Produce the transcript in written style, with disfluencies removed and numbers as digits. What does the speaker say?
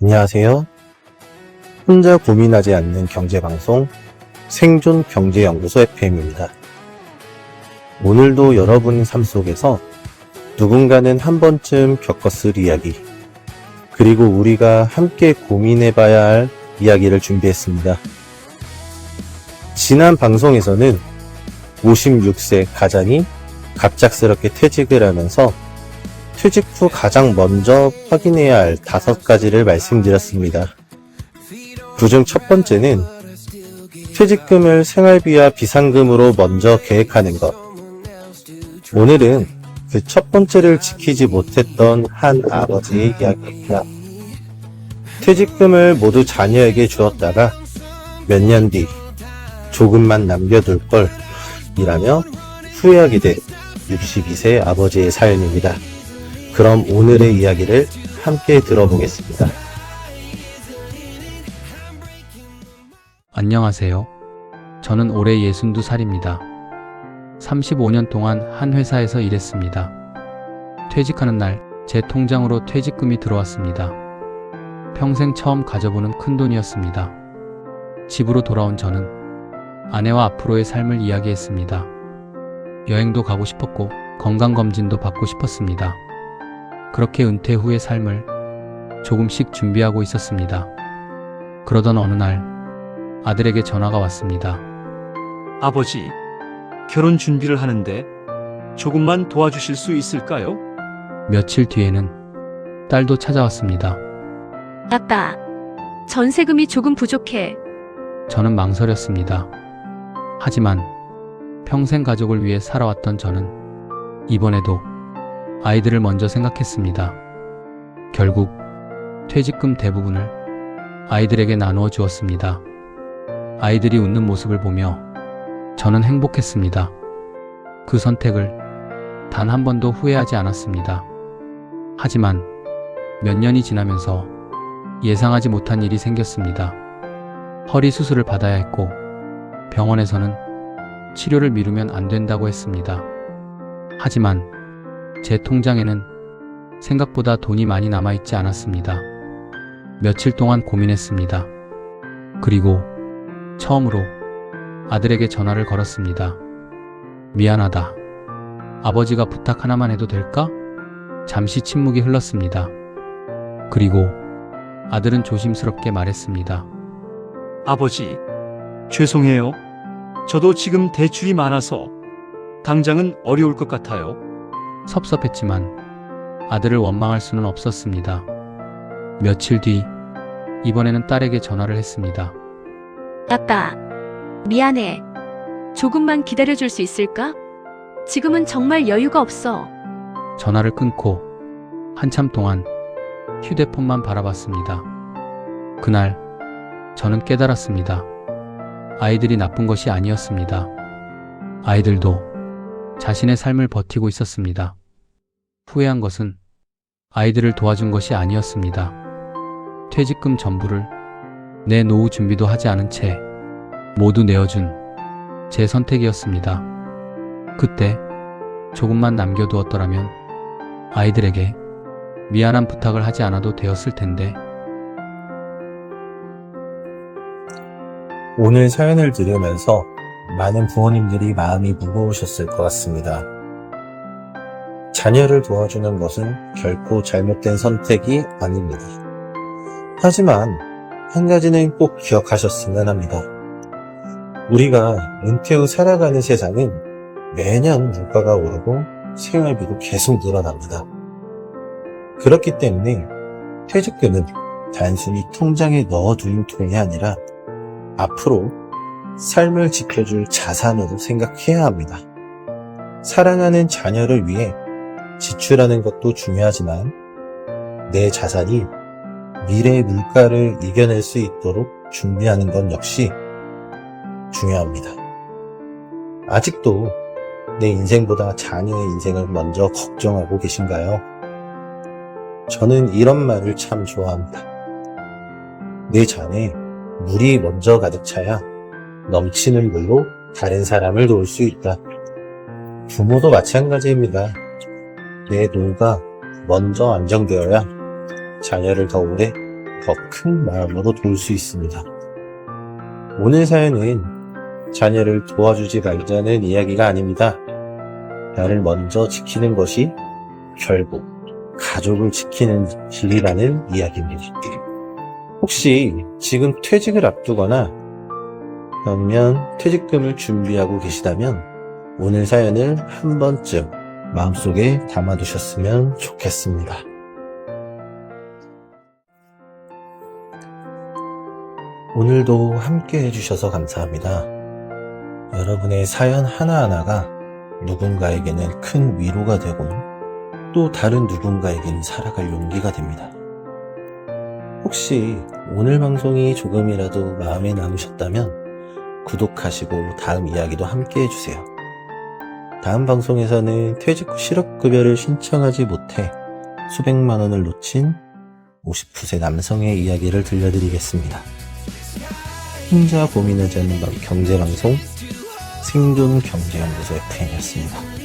안녕하세요. 혼자 고민하지 않는 경제방송 생존경제연구소 FM입니다. 오늘도 여러분 삶 속에서 누군가는 한 번쯤 겪었을 이야기, 그리고 우리가 함께 고민해봐야 할 이야기를 준비했습니다. 지난 방송에서는 56세 가장이 갑작스럽게 퇴직을 하면서 퇴직 후 가장 먼저 확인해야 할 5가지를 말씀드렸습니다. 그중 첫 번째는 퇴직금을 생활비와 비상금으로 먼저 계획하는 것. 오늘은 그 첫 번째를 지키지 못했던 한 아버지의 이야기입니다. 퇴직금을 모두 자녀에게 주었다가 몇 년 뒤 조금만 남겨둘 걸 이라며 후회하게 된 62세 아버지의 사연입니다. 그럼 오늘의 이야기를 함께 들어보겠습니다. 안녕하세요. 저는 올해 62살입니다. 35년 동안 한 회사에서 일했습니다. 퇴직하는 날 제 통장으로 퇴직금이 들어왔습니다. 평생 처음 가져보는 큰돈이었습니다. 집으로 돌아온 저는 아내와 앞으로의 삶을 이야기했습니다. 여행도 가고 싶었고 건강검진도 받고 싶었습니다. 그렇게 은퇴 후의 삶을 조금씩 준비하고 있었습니다. 그러던 어느 날 아들에게 전화가 왔습니다. 아버지, 결혼 준비를 하는데 조금만 도와주실 수 있을까요? 며칠 뒤에는 딸도 찾아왔습니다. 아빠, 전세금이 조금 부족해. 저는 망설였습니다. 하지만 평생 가족을 위해 살아왔던 저는 이번에도 아이들을 먼저 생각했습니다. 결국 퇴직금 대부분을 아이들에게 나누어 주었습니다. 아이들이 웃는 모습을 보며 저는 행복했습니다. 그 선택을 단 한 번도 후회하지 않았습니다. 하지만 몇 년이 지나면서 예상하지 못한 일이 생겼습니다. 허리 수술을 받아야 했고 병원에서는 치료를 미루면 안 된다고 했습니다. 하지만 제 통장에는 생각보다 돈이 많이 남아있지 않았습니다. 며칠 동안 고민했습니다. 그리고 처음으로 아들에게 전화를 걸었습니다. 미안하다. 아버지가 부탁 하나만 해도 될까? 잠시 침묵이 흘렀습니다. 그리고 아들은 조심스럽게 말했습니다. 아버지, 죄송해요. 저도 지금 대출이 많아서 당장은 어려울 것 같아요. 섭섭했지만 아들을 원망할 수는 없었습니다. 며칠 뒤 이번에는 딸에게 전화를 했습니다. 아빠, 미안해. 조금만 기다려줄 수 있을까? 지금은 정말 여유가 없어. 전화를 끊고 한참 동안 휴대폰만 바라봤습니다. 그날 저는 깨달았습니다. 아이들이 나쁜 것이 아니었습니다. 아이들도 자신의 삶을 버티고 있었습니다. 후회한 것은 아이들을 도와준 것이 아니었습니다. 퇴직금 전부를 내 노후 준비도 하지 않은 채 모두 내어준 제 선택이었습니다. 그때 조금만 남겨두었더라면 아이들에게 미안한 부탁을 하지 않아도 되었을 텐데. 오늘 사연을 들으면서 많은 부모님들이 마음이 무거우셨을 것 같습니다. 자녀를 도와주는 것은 결코 잘못된 선택이 아닙니다. 하지만 한 가지는 꼭 기억하셨으면 합니다. 우리가 은퇴 후 살아가는 세상은 매년 물가가 오르고 생활비도 계속 늘어납니다. 그렇기 때문에 퇴직금은 단순히 통장에 넣어두는 돈이 아니라 앞으로 삶을 지켜줄 자산으로 생각해야 합니다. 사랑하는 자녀를 위해 지출하는 것도 중요하지만 내 자산이 미래의 물가를 이겨낼 수 있도록 준비하는 것 역시 중요합니다. 아직도 내 인생보다 자녀의 인생을 먼저 걱정하고 계신가요? 저는 이런 말을 참 좋아합니다. 내 잔에 물이 먼저 가득 차야 넘치는 물로 다른 사람을 도울 수 있다. 부모도 마찬가지입니다. 내 노후가 먼저 안정되어야 자녀를 더 오래 더 큰 마음으로 도울 수 있습니다. 오늘 사연은 자녀를 도와주지 말자는 이야기가 아닙니다. 나를 먼저 지키는 것이 결국 가족을 지키는 길이라는 이야기입니다. 혹시 지금 퇴직을 앞두거나 아니면 퇴직금을 준비하고 계시다면 오늘 사연을 한 번쯤 마음속에 담아두셨으면 좋겠습니다. 오늘도 함께 해주셔서 감사합니다. 여러분의 사연 하나하나가 누군가에게는 큰 위로가 되고 또 다른 누군가에게는 살아갈 용기가 됩니다. 혹시 오늘 방송이 조금이라도 마음에 남으셨다면 구독하시고 다음 이야기도 함께 해주세요. 다음 방송에서는 퇴직 후 실업급여를 신청하지 못해 수백만 원을 놓친 50세 남성의 이야기를 들려드리겠습니다. 혼자 고민하지 않는 경제방송 생존경제연구소 FM이었습니다.